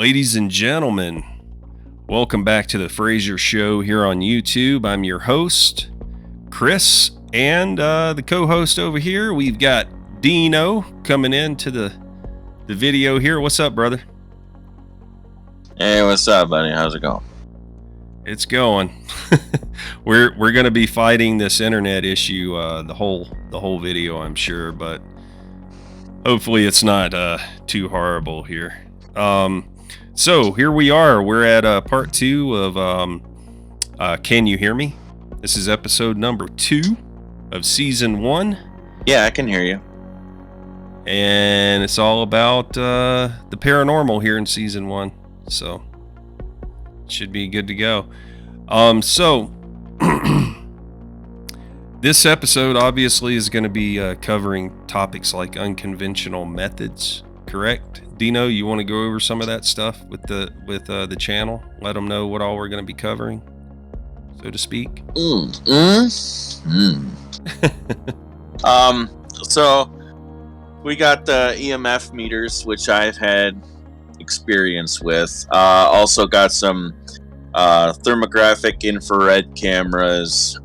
Ladies and gentlemen, welcome back to the Fraser Show here on YouTube. I'm your host, Chris, and the co-host over here, we've got Dino coming into the video here. What's up, brother? Hey, what's up, buddy? How's it going? It's going. We're going to be fighting this internet issue the whole video, I'm sure, but hopefully it's not too horrible here. So here we are. We're at part 2 of Can You Hear Me? This is episode number 2 of season 1. Yeah, I can hear you. And it's all about the paranormal here in season 1. So should be good to go. So this episode obviously is going to be covering topics like unconventional methods, correct? Dino, you want to go over some of that stuff with the channel? Let them know what all we're going to be covering, so to speak. So we got the EMF meters, which I've had experience with. Also got some thermographic infrared cameras,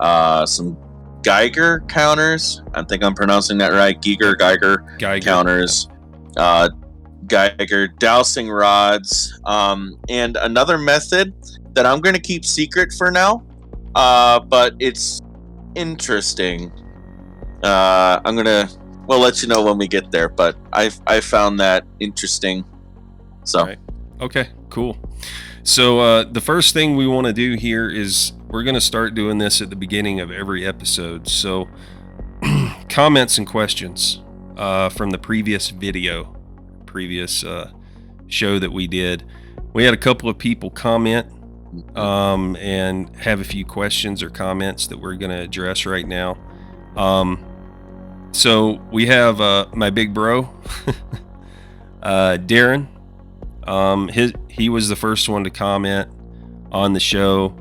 some Geiger counters. I think I'm pronouncing that right. Geiger counters. Geiger dowsing rods, and another method that I'm going to keep secret for now, but it's interesting. We'll let you know when we get there, but I found that interesting. So, right. Okay, cool. So the first thing we want to do here is we're going to start doing this at the beginning of every episode. So comments and questions from the previous show that we did. We had a couple of people comment and have a few questions or comments that we're going to address right now. So we have my big bro, Darren. He was the first one to comment on the show,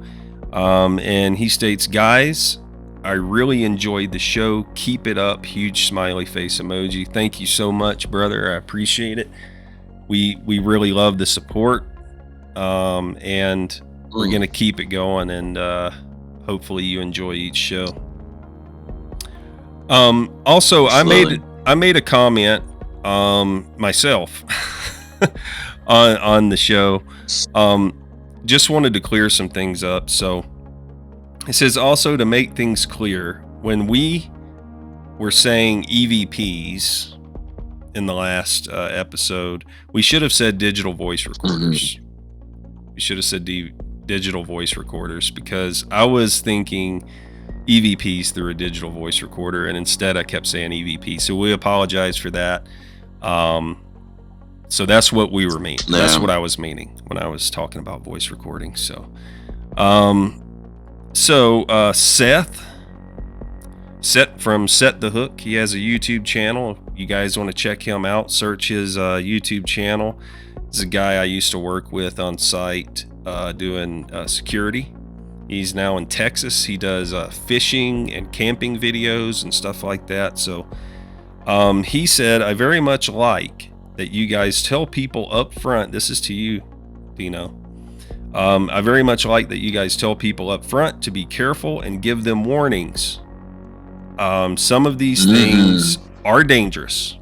and he states, "Guys, I really enjoyed the show. Keep it up." Huge smiley face emoji. Thank you so much, brother. I appreciate it. We really love the support, and we're gonna keep it going, and hopefully you enjoy each show. Also, Absolutely. I made a comment myself on the show. Just wanted to clear some things up. So it says, also to make things clear, when we were saying EVPs in the last episode, we should have said digital voice recorders. We should have said digital voice recorders, because I was thinking EVPs through a digital voice recorder, and instead I kept saying EVP. So we apologize for that. So that's what we were meaning. Yeah. That's what I was meaning when I was talking about voice recording. So, Seth from Set the Hook, he has a YouTube channel. You guys want to check him out, search his YouTube channel. He's a guy I used to work with on site doing security. He's now in Texas. He does fishing and camping videos and stuff like that. So he said, I very much like that you guys tell people up front. This is to you, Dino. I very much like that you guys tell people up front to be careful and give them warnings. Some of these things are dangerous.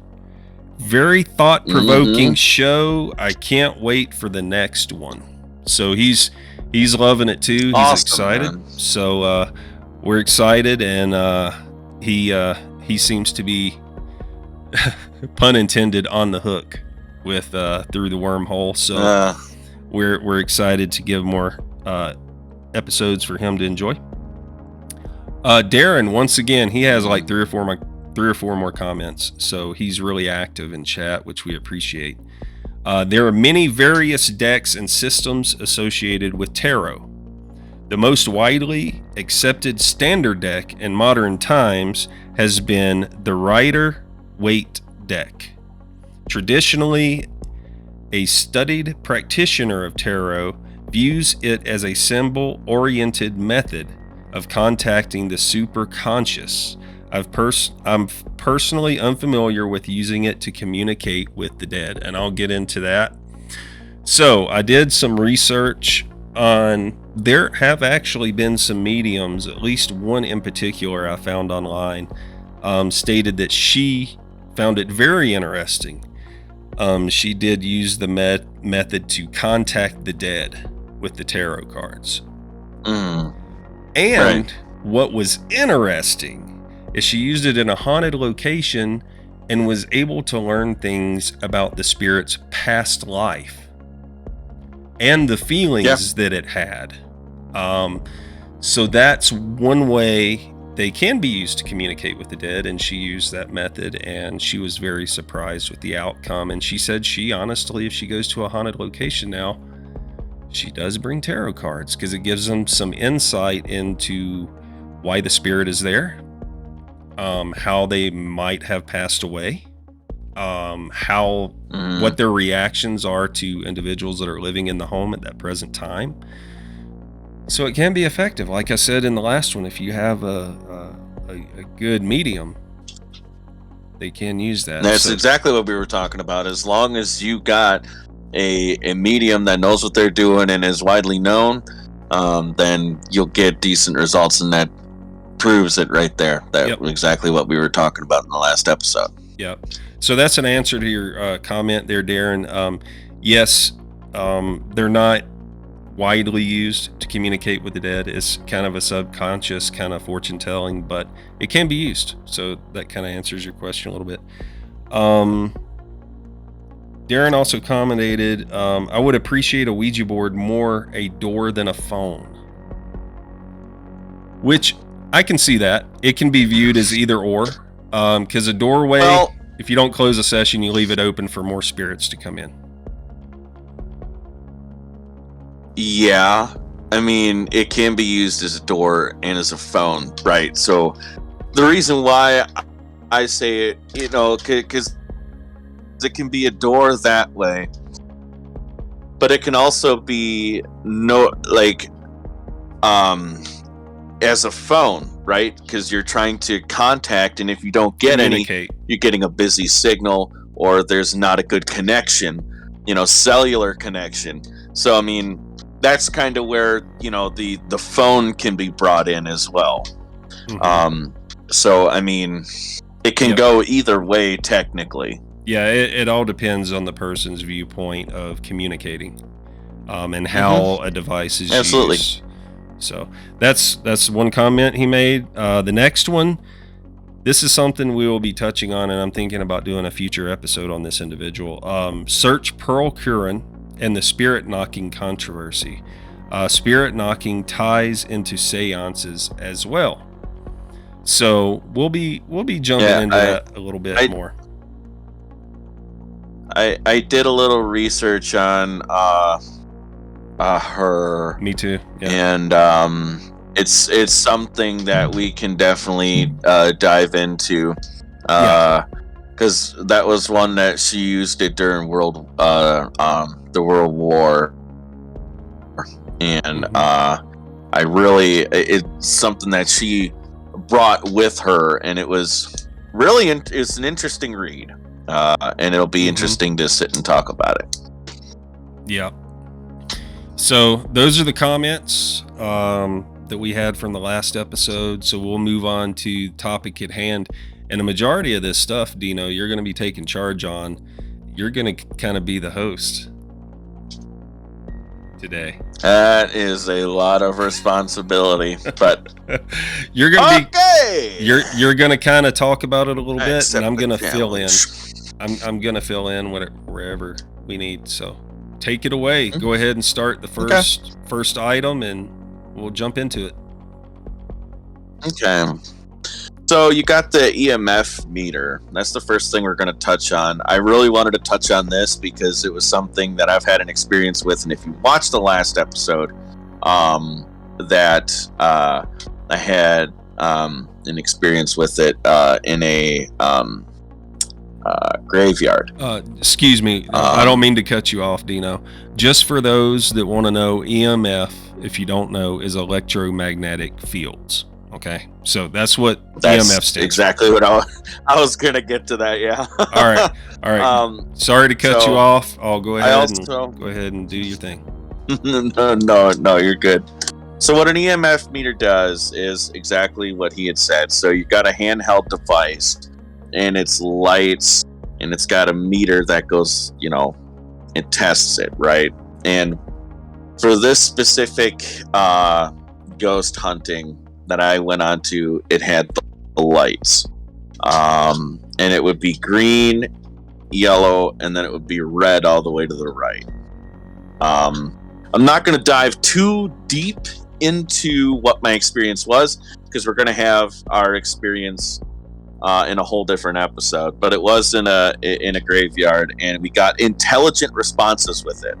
Very thought-provoking show. I can't wait for the next one. So he's loving it too. He's excited. Man. So we're excited, and he seems to be pun intended on the hook with through the wormhole. So we're excited to give more episodes for him to enjoy. Darren, once again, he has like three or four more comments, so he's really active in chat, which we appreciate. There are many various decks and systems associated with tarot. The most widely accepted standard deck in modern times has been the Rider-Waite deck. Traditionally, a studied practitioner of tarot views it as a symbol-oriented method of contacting the superconscious. I'm personally unfamiliar with using it to communicate with the dead, and I'll get into that. So I did some research on, there have actually been some mediums, at least one in particular I found online, stated that she found it very interesting. She did use the method to contact the dead with the tarot cards. And Right. what was interesting is she used it in a haunted location and was able to learn things about the spirit's past life and the feelings that it had. So that's one way they can be used to communicate with the dead, and she used that method, and she was very surprised with the outcome. And she said she honestly, if she goes to a haunted location now, she does bring tarot cards because it gives them some insight into why the spirit is there, how they might have passed away, what their reactions are to individuals that are living in the home at that present time. So it can be effective. Like I said in the last one, if you have a good medium, they can use that. That's exactly what we were talking about. As long as you got a medium that knows what they're doing and is widely known, then you'll get decent results, and that proves it right there. That was exactly what we were talking about in the last episode. Yep. So that's an answer to your comment there, Darren. Yes, they're not widely used to communicate with the dead. It's kind of a subconscious kind of fortune telling, but it can be used. So that kind of answers your question a little bit. Darren also commented, I would appreciate a Ouija board more a door than a phone. Which I can see that. It can be viewed as either or. Because a doorway, if you don't close a session, you leave it open for more spirits to come in. Yeah, I mean, it can be used as a door and as a phone, right? So the reason why I say it, because it can be a door that way, but it can also be as a phone, right? Because you're trying to contact, and if you don't get any, you're getting a busy signal, or there's not a good connection, cellular connection. So I mean, that's kind of where the phone can be brought in as well. So I mean, it can go either way technically. Yeah, it all depends on the person's viewpoint of communicating, and how a device is used. So that's one comment he made. The next one, this is something we will be touching on, and I'm thinking about doing a future episode on this individual. Search Pearl Curran and the spirit knocking controversy. Spirit knocking ties into seances as well. So we'll be jumping into that a little bit more. I did a little research on her. Me too. Yeah. And it's something that we can definitely dive into, because that was one that she used it during the World War, and it's something that she brought with her, and it was really it's an interesting read, and it'll be interesting to sit and talk about it. Yeah. So those are the comments that we had from the last episode. So we'll move on to the topic at hand. And the majority of this stuff, Dino, you're going to be taking charge on. You're going to kind of be the host today. That is a lot of responsibility, but you're going to be you're going to kind of talk about it a little bit, and I'm going to fill in. I'm going to fill in wherever we need. So take it away. Go ahead and start the first item, and we'll jump into it. Okay. So you got the EMF meter. That's the first thing we're going to touch on. I really wanted to touch on this because it was something that I've had an experience with, and if you watched the last episode, that I had an experience with it in a graveyard. Excuse me, I don't mean to cut you off, Dino. Just for those that want to know, EMF, if you don't know, is electromagnetic fields. Okay, so that's what That's EMF stands exactly what I was gonna get to that. Yeah. all right. Sorry to cut you so off. I'll go I ahead also and do your thing. no, you're good. So what an EMF meter does is exactly what he had said. So you've got a handheld device, and it's lights, and it's got a meter that goes, it tests it, right? And for this specific ghost hunting that I went on to, it had the lights, and it would be green, yellow, and then it would be red all the way to the right. I'm not going to dive too deep into what my experience was, because we're going to have our experience in a whole different episode. But it was in a graveyard, and we got intelligent responses with it.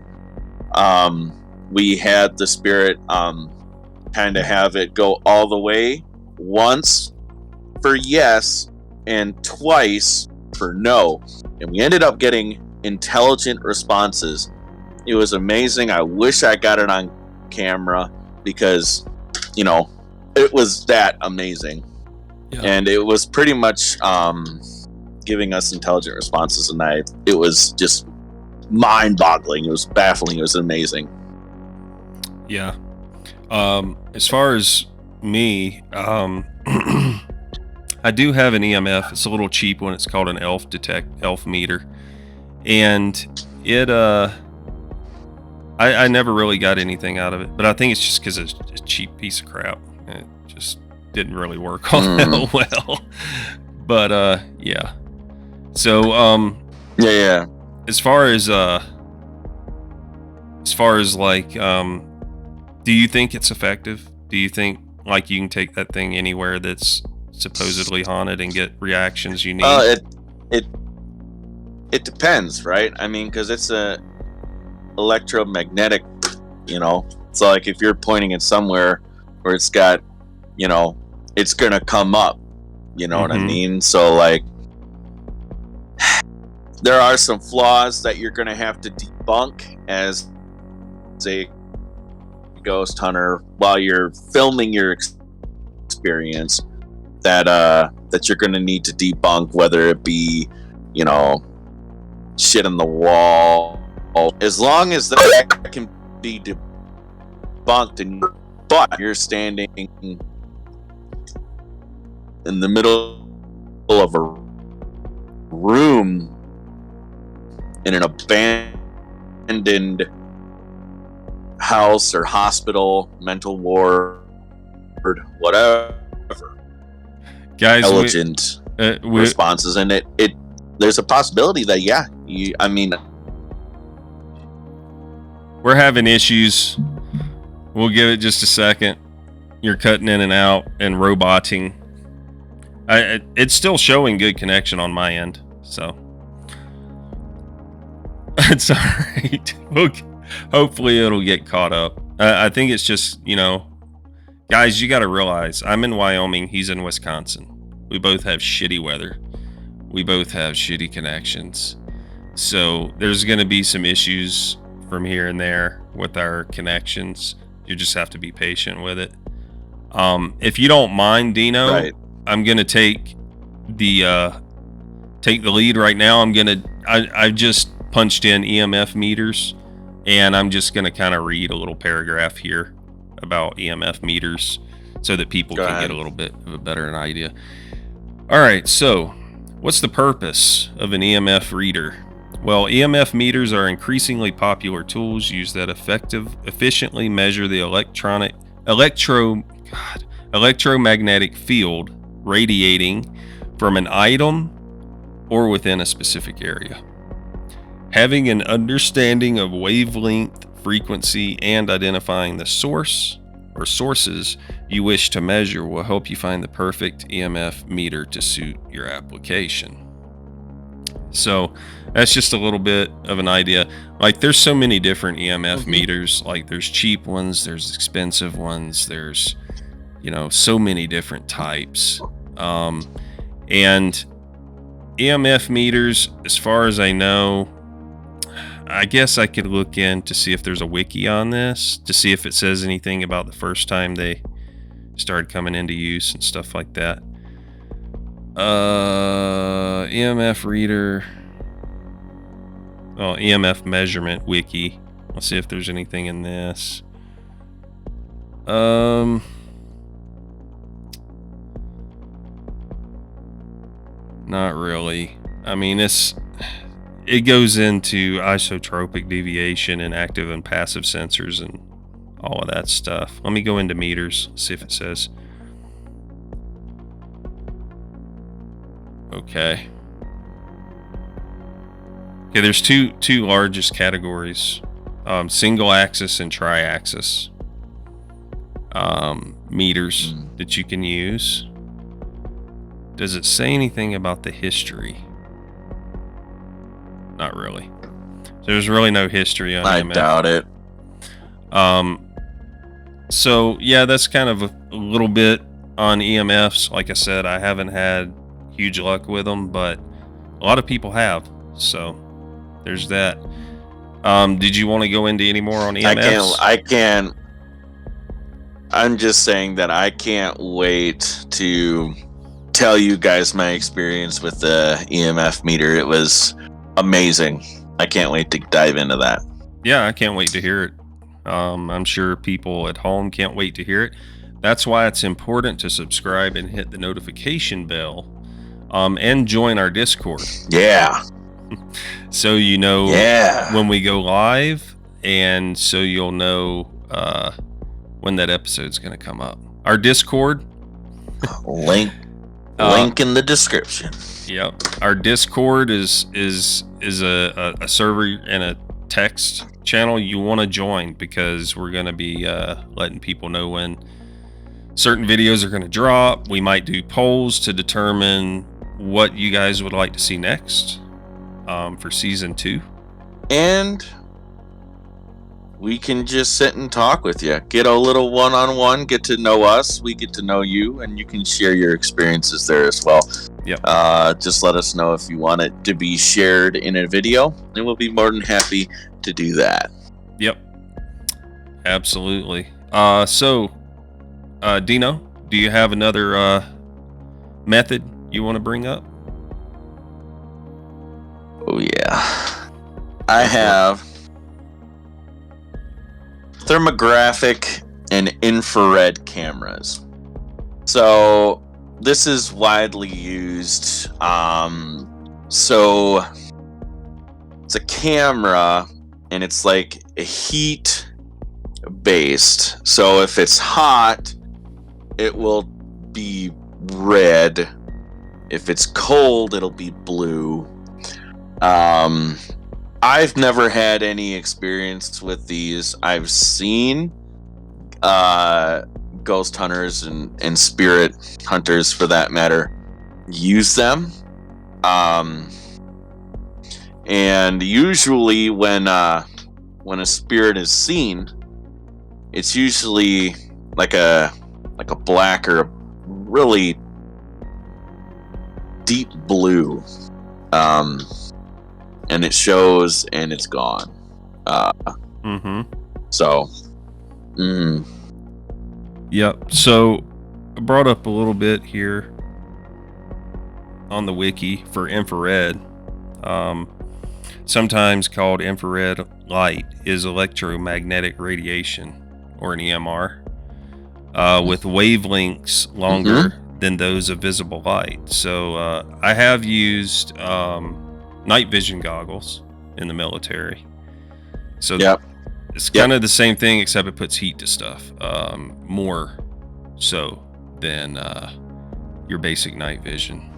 We had the spirit kind of have it go all the way, once for yes and twice for no, and we ended up getting intelligent responses. It was amazing. I wish I got it on camera, because it was that amazing. Yeah. And it was pretty much giving us intelligent responses, and it was just mind-boggling. It was baffling. It was amazing. Yeah. As far as me, I do have an EMF. It's a little cheap one. It's called an Emf Meter, and it I never really got anything out of it, but I think it's just because it's a cheap piece of crap. It just didn't really work all that well. But yeah. So yeah. As far as like do you think it's effective? Do you think like you can take that thing anywhere that's supposedly haunted and get reactions you need? It depends, right? I mean, because it's a electromagnetic, so like if you're pointing it somewhere where it's got, it's gonna come up, what I mean? So like there are some flaws that you're gonna have to debunk as a ghost hunter while you're filming your experience, that you're gonna need to debunk, whether it be shit in the wall. As long as that can be debunked, but you're standing in the middle of a room in an abandoned house or hospital, mental ward, whatever. Guys, intelligent responses, and it there's a possibility that we're having issues. We'll give it just a second. You're cutting in and out and roboting. It's still showing good connection on my end, so it's all right. Hopefully it'll get caught up. I think it's just, guys, you got to realize I'm in Wyoming. He's in Wisconsin. We both have shitty weather. We both have shitty connections. So there's going to be some issues from here and there with our connections. You just have to be patient with it. If you don't mind, Dino, right, I'm going to take the lead right now. I just punched in EMF meters, and I'm just going to kind of read a little paragraph here about EMF meters so that people can get a little bit of a better idea. All right, so what's the purpose of an EMF reader? Well, EMF meters are increasingly popular tools used that efficiently measure the electromagnetic field radiating from an item or within a specific area. Having an understanding of wavelength, frequency, and identifying the source or sources you wish to measure will help you find the perfect EMF meter to suit your application. So that's just a little bit of an idea. Like, there's so many different EMF meters. Like, there's cheap ones, there's expensive ones, there's so many different types. And EMF meters, as far as I know, I guess I could look in to see if there's a wiki on this, to see if it says anything about the first time they started coming into use and stuff like that. EMF Reader. Oh, Emf Measurement Wiki. Let's see if there's anything in this. Not really. I mean, it goes into isotropic deviation and active and passive sensors and all of that stuff. Let me go into meters, see if it says. Okay. Okay, there's two largest categories. Single axis and tri-axis meters that you can use. Does it say anything about the history? Not really. There's really no history on I EMF. doubt it. So yeah, that's kind of a little bit on EMFs. Like I said, I haven't had huge luck with them, but a lot of people have. So there's that. Did you want to go into any more on EMFs? I can't. I'm just saying that I can't wait to tell you guys my experience with the EMF meter. It was amazing. I can't wait to dive into that. Yeah, I can't wait to hear it. I'm sure people at home can't wait to hear it. That's why it's important to subscribe and hit the notification bell, and join our Discord. Yeah. So you know Yeah. when we go live, and so you'll know when that episode's going to come up. Our Discord Link in the description. Yep. Our Discord is a server and a text channel you want to join, because we're going to be letting people know when certain videos are going to drop. We might do polls to determine what you guys would like to see next for season 2. And we can just sit and talk with you. Get a little one-on-one, get to know us, we get to know you, and you can share your experiences there as well. Yep. Just let us know if you want it to be shared in a video, and we'll be more than happy to do that. Yep. Absolutely. So, Dino, do you have another method you want to bring up? Oh, yeah. I have thermographic and infrared cameras. So this is widely used. So it's a camera, and it's like a heat based. So if it's hot, it will be red. If it's cold, it'll be blue. I've never had any experience with these. I've seen ghost hunters and spirit hunters, for that matter, use them. And usually when a spirit is seen, it's usually like a black or a really deep blue. And it shows, and it's gone. So, Yep. So I brought up a little bit here on the wiki for infrared. Sometimes called infrared light is electromagnetic radiation, or an EMR, with wavelengths longer than those of visible light. So I have used night vision goggles in the military. So it's kind of the same thing, except it puts heat to stuff, more so than your basic night vision.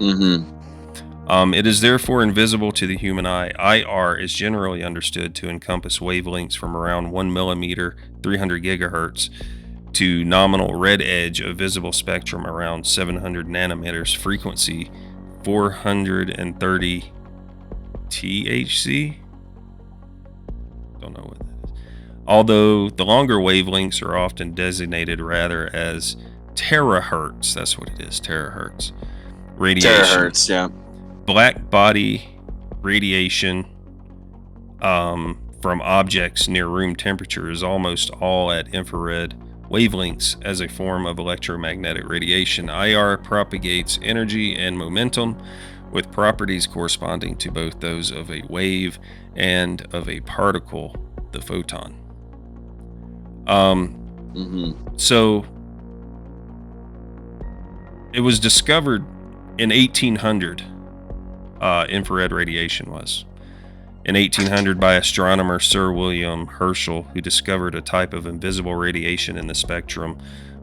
It is therefore invisible to the human eye. IR is generally understood to encompass wavelengths from around 1 millimeter, 300 gigahertz, to nominal red edge of visible spectrum around 700 nanometers, frequency 430 THz. Don't know what that is. Although the longer wavelengths are often designated rather as terahertz. That's what it is, terahertz. Radiation. Terahertz, yeah. Black body radiation from objects near room temperature is almost all at infrared wavelengths as a form of electromagnetic radiation. IR propagates energy and momentum with properties corresponding to both those of a wave and of a particle, the photon. So it was discovered in 1800. Infrared radiation was. In 1800 by astronomer Sir William Herschel, who discovered a type of invisible radiation in the spectrum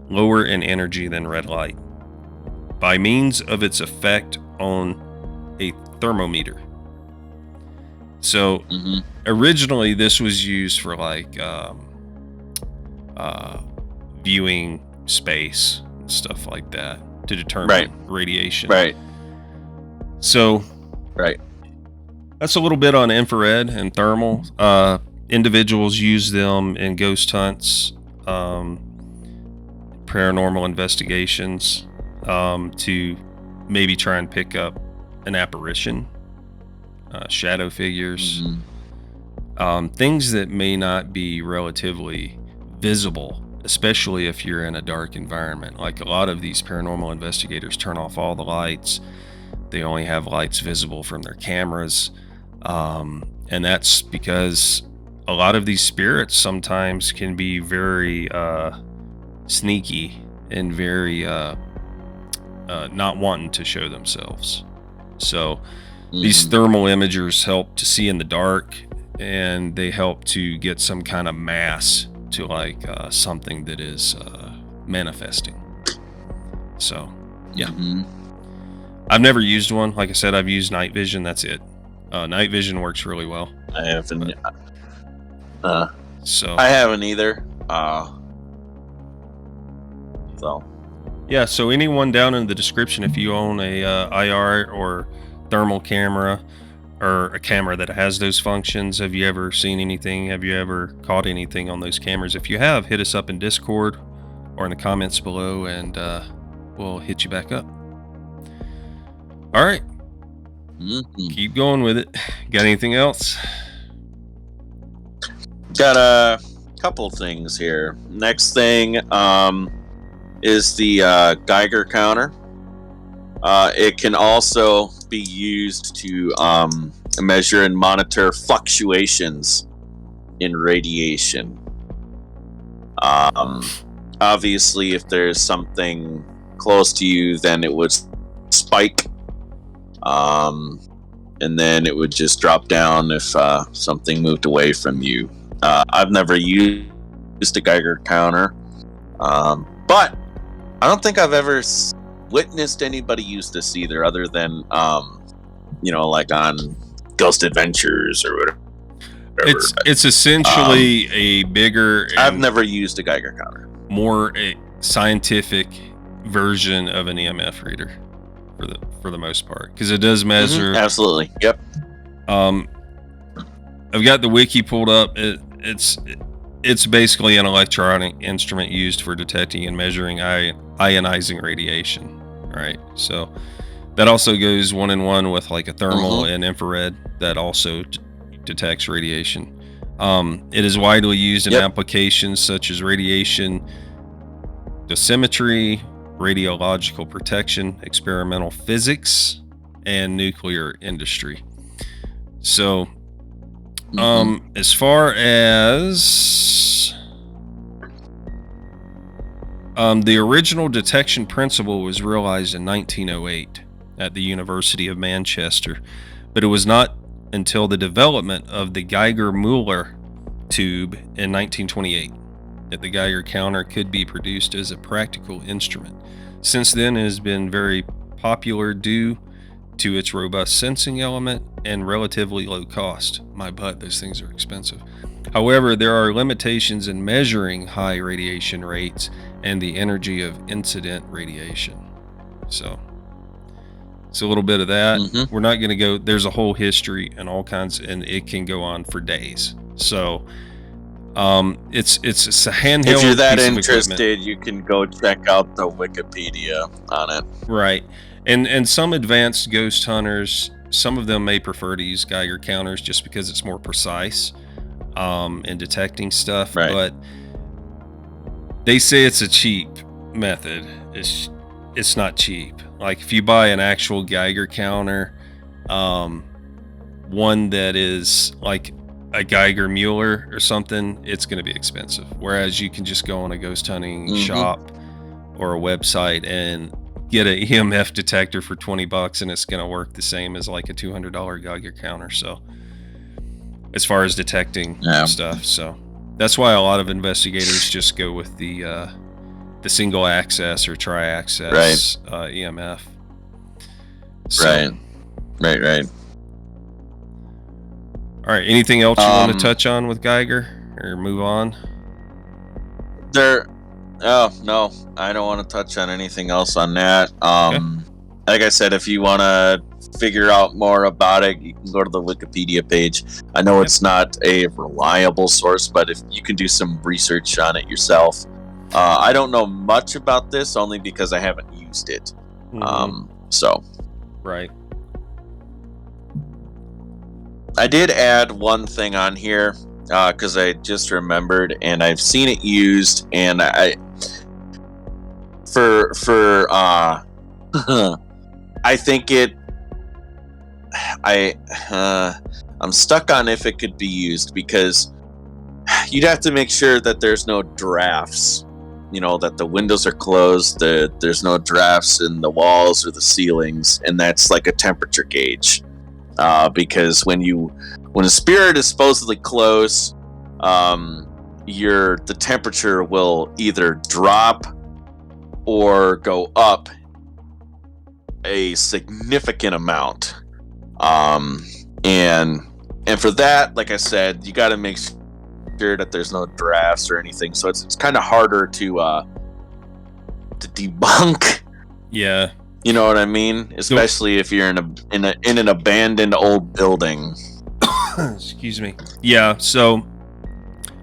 lower in energy than red light by means of its effect on a thermometer. So originally this was used for like viewing space and stuff like that to determine radiation. So that's a little bit on infrared and thermal. Individuals use them in ghost hunts, paranormal investigations, to maybe try and pick up an apparition, shadow figures, things that may not be relatively visible, especially if you're in a dark environment. Like a lot of these paranormal investigators turn off all the lights. They only have lights visible from their cameras. And that's because a lot of these spirits sometimes can be very sneaky and very not wanting to show themselves. So these thermal imagers help to see in the dark, and they help to get some kind of mass to like something that is manifesting. So yeah. I've never used one. Like I said, I've used night vision. That's it. Night vision works really well. I haven't. So I haven't either. So yeah. So anyone down in the description, if you own a IR or thermal camera, or a camera that has those functions, have you ever seen anything? Have you ever caught anything on those cameras? If you have, hit us up in Discord or in the comments below, and we'll hit you back up. All right. Keep going with it. Got anything else? Got a couple things here. Next thing is the Geiger Counter. It can also be used to measure and monitor fluctuations in radiation. Obviously, if there's something close to you, then it would spike. And then it would just drop down if something moved away from you. I've never used a Geiger counter, but I don't think I've ever witnessed anybody use this either, other than like on Ghost Adventures or whatever. It's essentially a bigger. I've never used a Geiger counter. More a scientific version of an EMF reader. For the most part, because it does measure. Absolutely. Yep. I've got the wiki pulled up. It's basically an electronic instrument used for detecting and measuring ionizing radiation. Right. So that also goes one in one with like a thermal and infrared that also detects radiation. It is widely used in applications such as radiation dosimetry, radiological protection, experimental physics, and nuclear industry. So, as far as the original detection principle was realized in 1908 at the University of Manchester, but it was not until the development of the Geiger-Müller tube in 1928 that the Geiger counter could be produced as a practical instrument. Since then, it has been very popular due to its robust sensing element and relatively low cost. My butt, those things are expensive. However, there are limitations in measuring high radiation rates and the energy of incident radiation. So, it's a little bit of that. We're not going to go, there's a whole history and all kinds, and it can go on for days. So, it's a handheld. If you're that interested, you can go check out the Wikipedia on it. Right, and some advanced ghost hunters, some of them may prefer to use Geiger counters just because it's more precise in detecting stuff. Right. But They say it's a cheap method. It's not cheap. Like if you buy an actual Geiger counter, one that is like a Geiger Mueller or something, it's going to be expensive. Whereas you can just go on a ghost hunting shop or a website and get an EMF detector for $20 and it's going to work the same as like a $200 Geiger counter. So as far as detecting stuff, so that's why a lot of investigators just go with the single access or tri-access EMF. So, Right. All right. Anything else you want to touch on with Geiger, or move on? No, I don't want to touch on anything else on that. Like I said, if you want to figure out more about it, you can go to the Wikipedia page. I know it's not a reliable source, but if you can do some research on it yourself. I don't know much about this only because I haven't used it. So. Right. I did add one thing on here because I just remembered, and I've seen it used, and I think I'm stuck on if it could be used, because you'd have to make sure that there's no drafts, that the windows are closed, there's no drafts in the walls or the ceilings, and that's like a temperature gauge. Because when a spirit is supposedly close, the temperature will either drop or go up a significant amount. And for that, like I said, you got to make sure that there's no drafts or anything. So it's kind of harder to debunk. Yeah. You know what I mean? Especially if you're in an abandoned old building. Excuse me. Yeah, so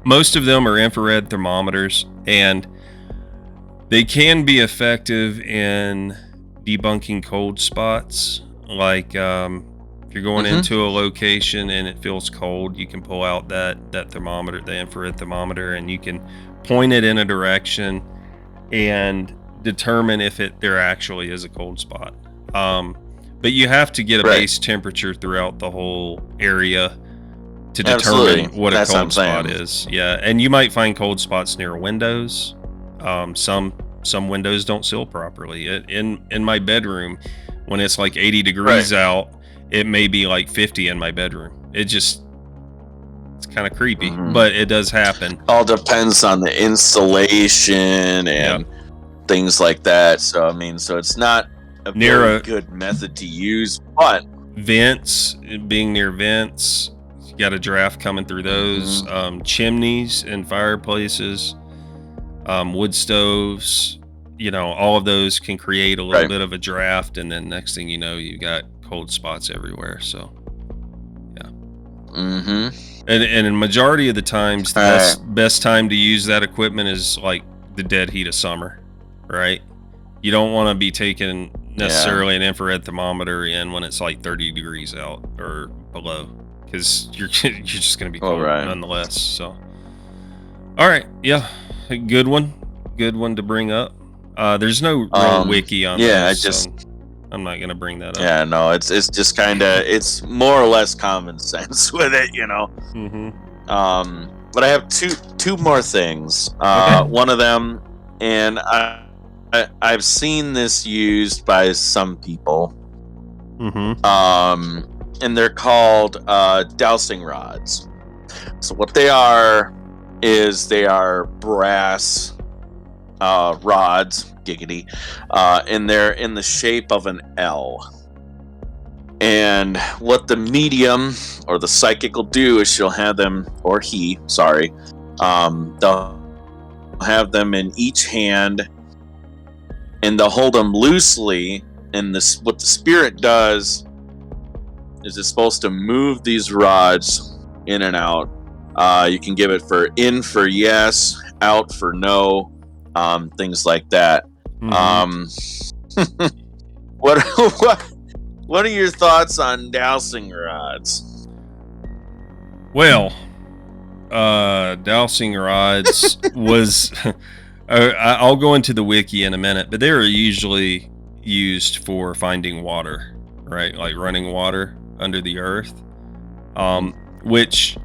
most of them are infrared thermometers, and they can be effective in debunking cold spots. Like if you're going into a location and it feels cold, you can pull out that thermometer, the infrared thermometer, and you can point it in a direction and determine if there actually is a cold spot. But you have to get a base temperature throughout the whole area to determine what a cold spot is. Yeah, and you might find cold spots near windows. Some windows don't seal properly. In my bedroom, when it's like 80 degrees out, it may be like 50 in my bedroom. It's kind of creepy, but it does happen. All depends on the installation and things like that. So so it's not a very good method to use, but vents, being near vents, you got a draft coming through those. Chimneys and fireplaces, wood stoves, all of those can create a little bit of a draft, and then next thing you know, you got cold spots everywhere. So and in majority of the times, the best time to use that equipment is like the dead heat of summer. Right? You don't want to be taking necessarily an infrared thermometer in when it's like 30 degrees out or below, because you're just going to be cold nonetheless. So, all right, good one to bring up. There's no real wiki on this. So I'm not going to bring that up. Yeah, no, it's just kind of, it's more or less common sense with it, But I have two more things. One of them, and I've seen this used by some people. And they're called dowsing rods. So what they are is they are brass rods, giggity, and they're in the shape of an L. And what the medium or the psychic will do is she'll have them, or he, sorry, they'll have them in each hand, and they'll hold them loosely. And what the spirit does is it's supposed to move these rods in and out. You can give it for in for yes, out for no, things like that. What are your thoughts on dowsing rods? Well, dowsing rods was I'll go into the wiki in a minute, but they are usually used for finding water, right? Like running water under the earth, which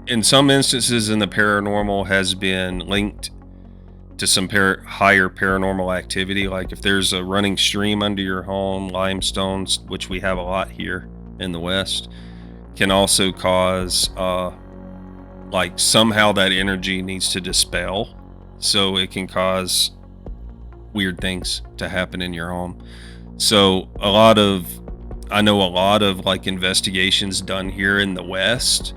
in some instances in the paranormal has been linked to some higher paranormal activity. Like if there's a running stream under your home, limestones, which we have a lot here in the West, can also cause like somehow that energy needs to dispel, so it can cause weird things to happen in your home. So I know a lot of like investigations done here in the West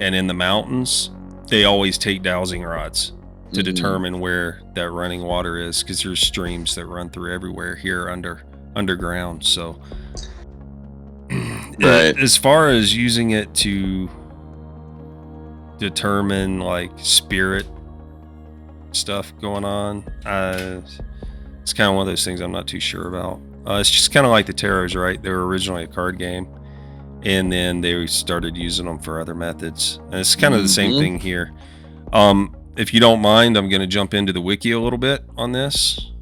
and in the mountains, they always take dowsing rods to determine where that running water is, because there's streams that run through everywhere here underground. So Right. as far as using it to determine like spirit stuff going on, it's kind of one of those things I'm not too sure about. It's just kind of like the tarots, right? They were originally a card game, and then they started using them for other methods, and it's kind of the same thing here. If you don't mind, I'm going to jump into the wiki a little bit on this.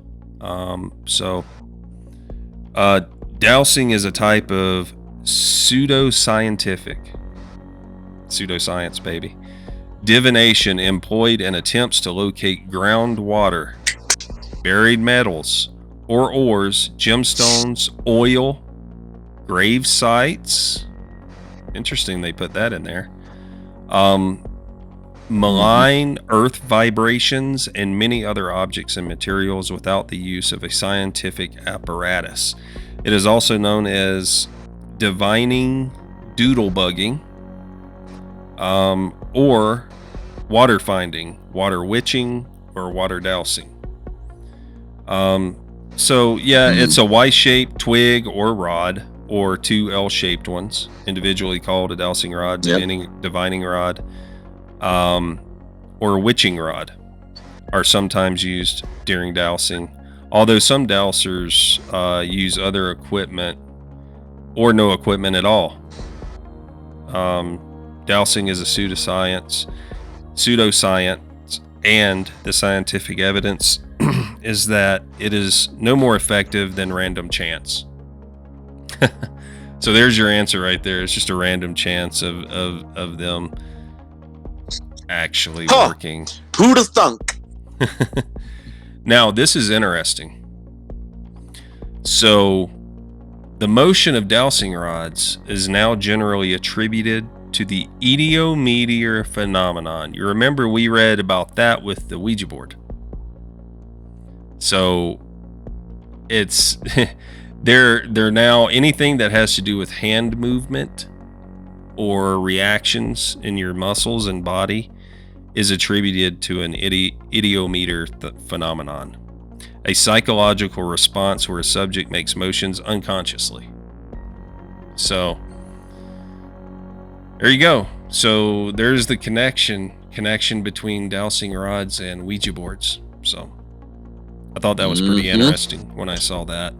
Dowsing is a type of pseudoscience, baby, divination employed in attempts to locate groundwater, buried metals or ores, gemstones, oil, grave sites. Interesting they put that in there. Malign earth vibrations and many other objects and materials without the use of a scientific apparatus. It is also known as divining, doodlebugging, or water finding, water witching, or water dowsing. It's a Y-shaped twig or rod, or two L-shaped ones, individually called a dowsing rod, divining rod, or witching rod, are sometimes used during dowsing. Although some dowsers use other equipment or no equipment at all. Dowsing is a pseudoscience, and the scientific evidence is that it is no more effective than random chance. So there's your answer right there. It's just a random chance of them actually working. Who'd have thunk? Now, this is interesting. So, the motion of dowsing rods is now generally attributed to the Meter phenomenon. You remember we read about that with the Ouija board. So, it's they're now anything that has to do with hand movement or reactions in your muscles and body is attributed to an idiometer phenomenon, a psychological response where a subject makes motions unconsciously. So there you go. So there's the connection between dowsing rods and Ouija boards. So I thought that was pretty interesting when I saw that.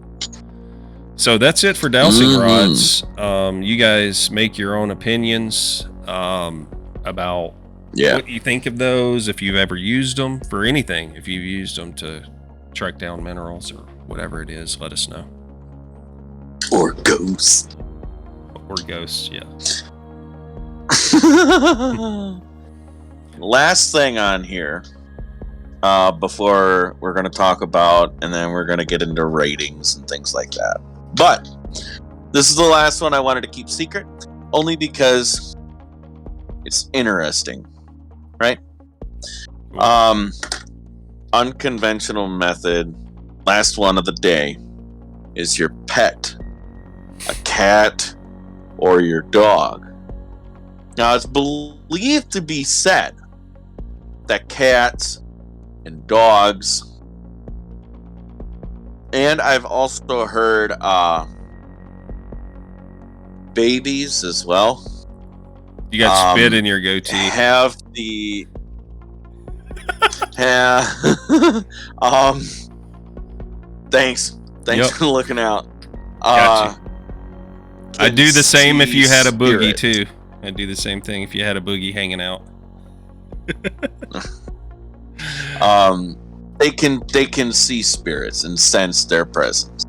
So that's it for dowsing rods. You guys make your own opinions about what you think of those, if you've ever used them for anything, if you've used them to track down minerals or whatever it is, let us know. Or ghosts. Yeah. Last thing on here, before we're going to talk about, and then we're going to get into ratings and things like that. But this is the last one I wanted to keep secret, only because it's interesting, right? Unconventional method, last one of the day, is your pet, a cat, or your dog. Now, it's believed to be said that cats and dogs, and I've also heard babies as well. You got spit in your goatee. Have the thanks for looking out. Gotcha. I'd do the same if you had a boogie spirit. too. I'd do the same thing if you had a boogie hanging out. they can see spirits and sense their presence.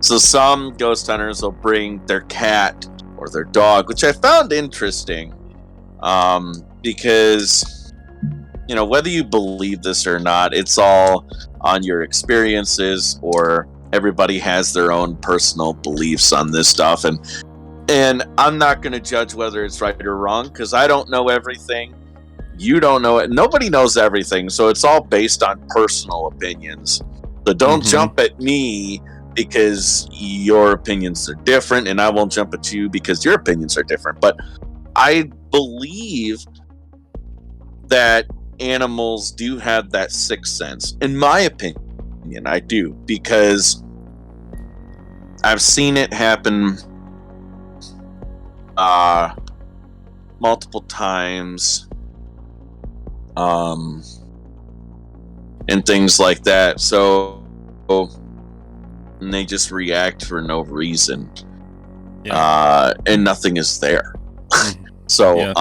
So some ghost hunters will bring their cat or their dog, which I found interesting, because, you know, whether you believe this or not, it's all on your experiences, or everybody has their own personal beliefs on this stuff, and I'm not going to judge whether it's right or wrong, because I don't know everything. You don't know it. Nobody knows everything, so it's all based on personal opinions. So don't jump at me because your opinions are different, and I won't jump at you because your opinions are different. But I believe that animals do have that sixth sense. In my opinion, I do, because I've seen it happen multiple times, and things like that. So, and they just react for no reason, and nothing is there. So,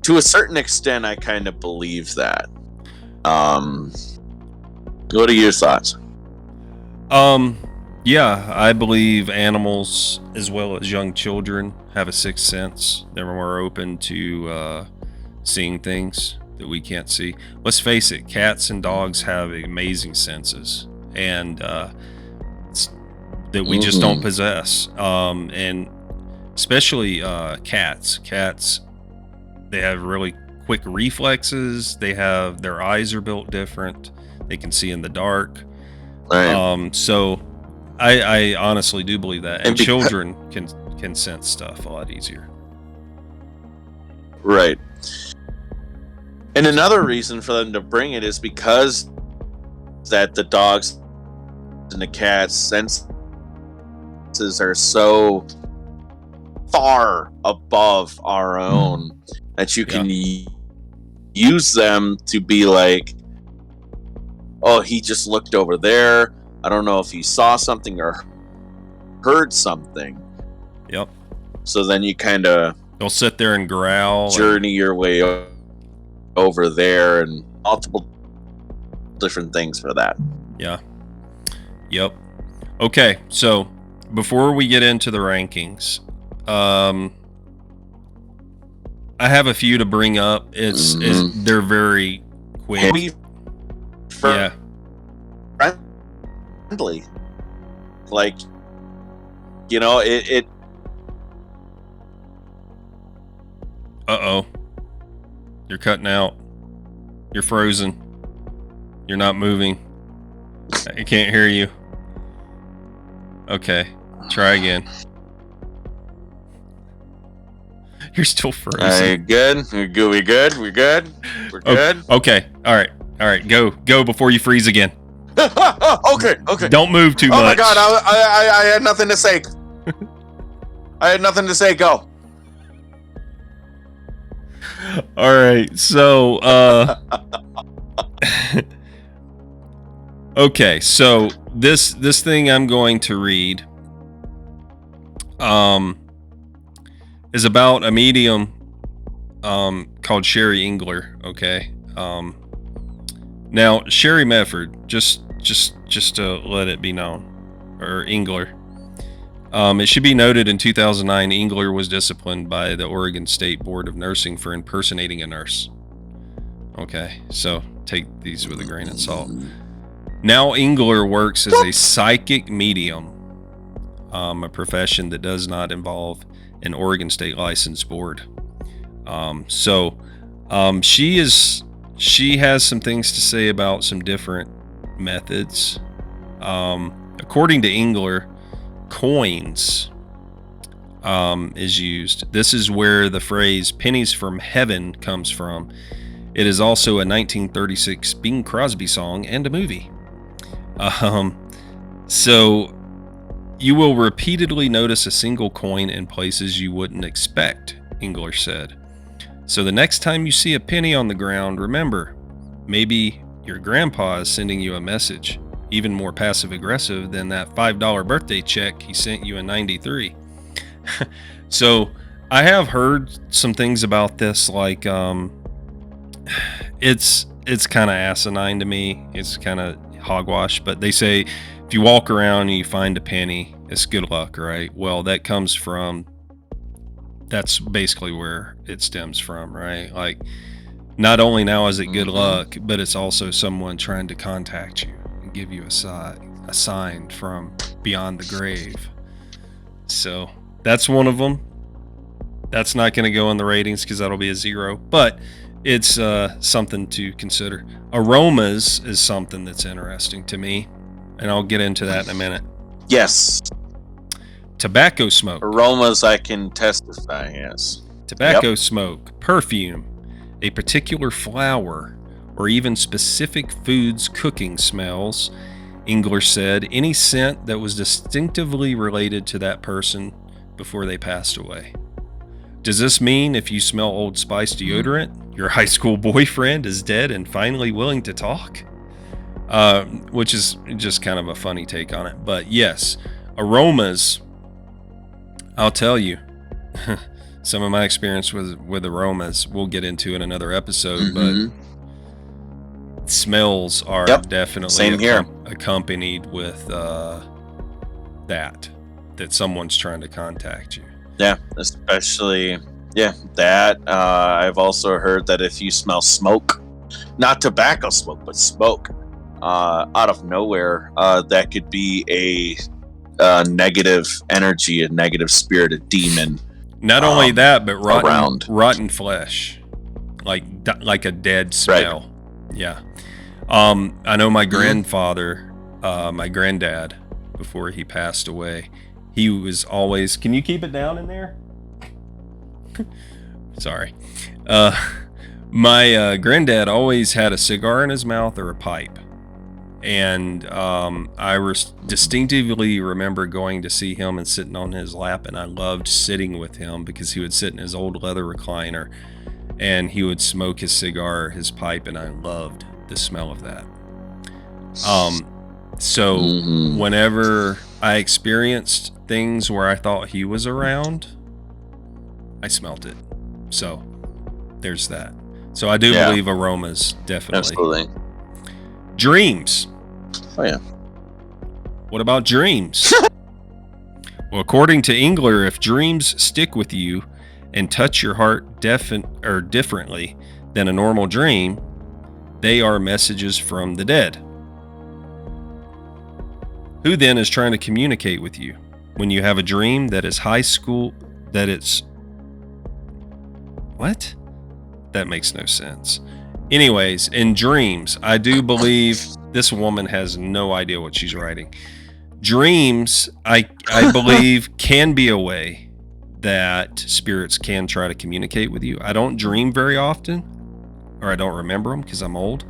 to a certain extent, I kind of believe that. What are your thoughts? Yeah, I believe animals, as well as young children, have a sixth sense. They're more open to seeing things that we can't see. Let's face it, cats and dogs have amazing senses, and that we just don't possess. And especially cats. Cats, they have really quick reflexes. Their eyes are built different. They can see in the dark. Right. So I honestly do believe that. And children can sense stuff a lot easier. Right. And another reason for them to bring it is because that the dogs and the cats' senses are so far above our own that you can use them to be like, oh, he just looked over there. I don't know if he saw something or heard something. Yep. So then you kind of... They'll sit there and growl. Journey your way over there, and multiple different things for that. Yeah. Yep. Okay, so before we get into the rankings, I have a few to bring up. They're very quick. Yeah. Friendly. Like, you know, it Uh-oh. You're cutting out. You're frozen. You're not moving. I can't hear you. Okay. Try again. You're still frozen. Good. We're good. We're good. Okay. All right. Go before you freeze again. Okay. Don't move too much. Oh my God. I had nothing to say. Go. All right. So, okay. So this thing I'm going to read, is about a medium, called Sherry Engler. Okay. Now Sherry Medford, just to let it be known, or Engler. It should be noted in 2009, Engler was disciplined by the Oregon State Board of Nursing for impersonating a nurse. Okay, so take these with a grain of salt. Now Engler works as a psychic medium, a profession that does not involve an Oregon State License Board. She has some things to say about some different methods. According to Engler, coins is used. This is where the phrase "pennies from heaven" comes from. It is also a 1936 Bing Crosby song and a movie. So you will repeatedly notice a single coin in places you wouldn't expect, Engler said. So the next time you see a penny on the ground, remember, maybe your grandpa is sending you a message, even more passive-aggressive than that $5 birthday check he sent you in '93. So I have heard some things about this, like it's it's kind of asinine to me. It's kind of hogwash, but they say if you walk around and you find a penny, it's good luck, right? Well, that's basically where it stems from, right? Like, not only now is it good luck, but it's also someone trying to contact you and give you a sign from beyond the grave. So that's one of them. That's not going to go in the ratings because that'll be a 0, but it's something to consider. Aromas is something that's interesting to me, and I'll get into that in a minute. Yes. Tobacco smoke. Aromas, I can testify, yes. Tobacco smoke, perfume, a particular flower, or even specific foods cooking smells. Engler said any scent that was distinctively related to that person before they passed away. Does this mean if you smell Old Spice deodorant, your high school boyfriend is dead and finally willing to talk? Which is just kind of a funny take on it. But yes, aromas, I'll tell you, some of my experience with aromas we'll get into in another episode, but smells are definitely accompanied with that someone's trying to contact you. Yeah, especially, that. I've also heard that if you smell smoke, not tobacco smoke, but smoke, out of nowhere, that could be a negative energy, a negative spirit, a demon. Not only that, but rotten flesh, like a dead smell. Right. Yeah. I know my grandfather, my granddad, before he passed away, he was always, can you keep it down in there? Sorry. My granddad always had a cigar in his mouth or a pipe. And I distinctively remember going to see him and sitting on his lap, and I loved sitting with him because he would sit in his old leather recliner and he would smoke his cigar, his pipe, and I loved the smell of that. So whenever I experienced things where I thought he was around, I smelt it. So there's that. So I do believe aromas, definitely. Absolutely. Dreams. Oh yeah. What about dreams? Well, according to Engler, if dreams stick with you and touch your heart differently than a normal dream, they are messages from the dead. Who then is trying to communicate with you when you have a dream that is what? That makes no sense. Anyways, in dreams, I do believe this woman has no idea what she's writing. Dreams, I believe, can be a way that spirits can try to communicate with you. I don't dream very often, or I don't remember them because I'm old.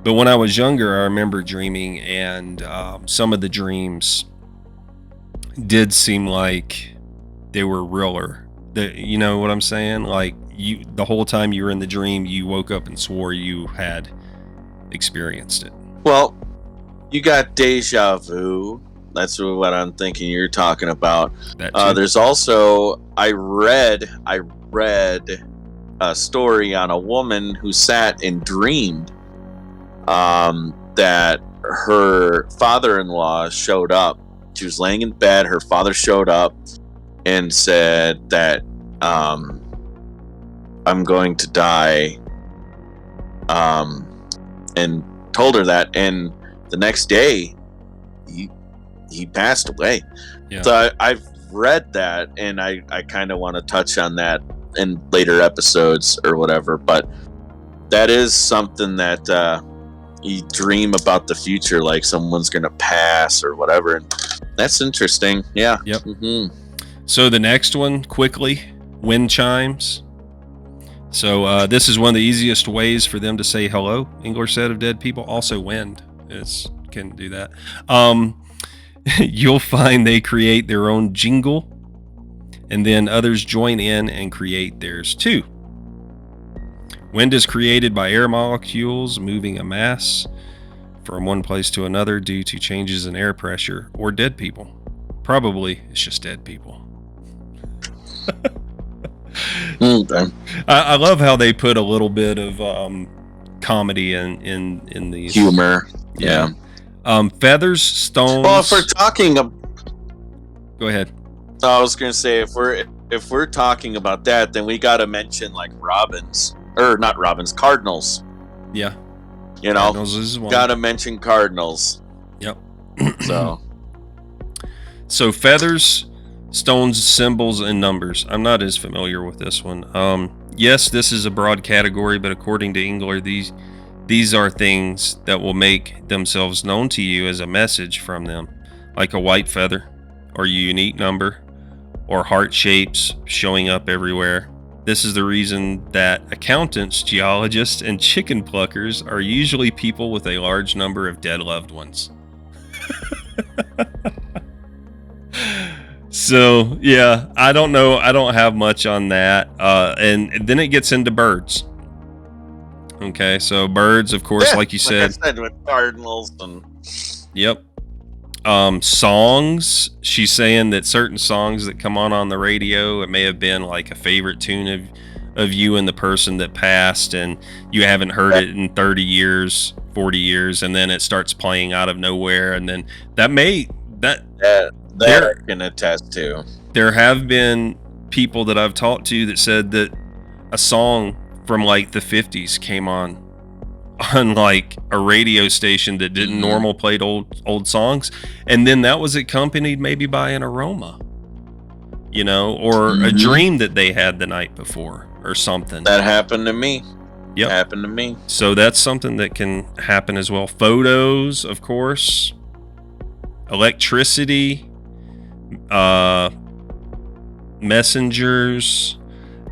But when I was younger, I remember dreaming, and some of the dreams did seem like they were realer. You know what I'm saying? Like, the whole time you were in the dream, you woke up and swore you had experienced it. Well, you got deja vu. That's what I'm thinking you're talking about. There's also, I read a story on a woman who sat and dreamed that her father-in-law showed up. She was laying in bed. Her father showed up and said that, I'm going to die, and told her that, and the next day he passed away. Yeah. So I've read that, and I kind of want to touch on that in later episodes or whatever, but that is something that you dream about the future, like someone's gonna pass or whatever, and that's interesting. Yeah. Yep. So the next one, quickly, wind chimes. So this is one of the easiest ways for them to say hello, Engler said, of dead people. Also wind can do that. You'll find they create their own jingle, and then others join in and create theirs too. Wind is created by air molecules moving a mass from one place to another due to changes in air pressure or dead people. Probably it's just dead people. I love how they put a little bit of comedy in these humor. Yeah. Feathers, stones. Well, if we're talking, go ahead. I was gonna say if we're talking about that, then we gotta mention like cardinals. Yeah. You know, Cardinals is one. Gotta mention cardinals. Yep. So feathers, stones, symbols, and numbers. I'm not as familiar with this one. Yes, this is a broad category, but according to Engler, these are things that will make themselves known to you as a message from them, like a white feather, or a unique number, or heart shapes showing up everywhere. This is the reason that accountants, geologists, and chicken pluckers are usually people with a large number of dead loved ones. So, yeah, I don't know. I don't have much on that. And then it gets into birds. Okay, so birds, of course, like you said. Like I said, with cardinals and... Yep. Songs. She's saying that certain songs that come on the radio, it may have been like a favorite tune of you and the person that passed, and you haven't heard it in 30 years, 40 years, and then it starts playing out of nowhere, and then that I can attest to. There have been people that I've talked to that said that a song from like the 50s came on like a radio station that didn't normal played old songs, and then that was accompanied maybe by an aroma, you know, or a dream that they had the night before or something. That happened to me. Yep. Happened to me. So that's something that can happen as well. Photos, of course, electricity, messengers.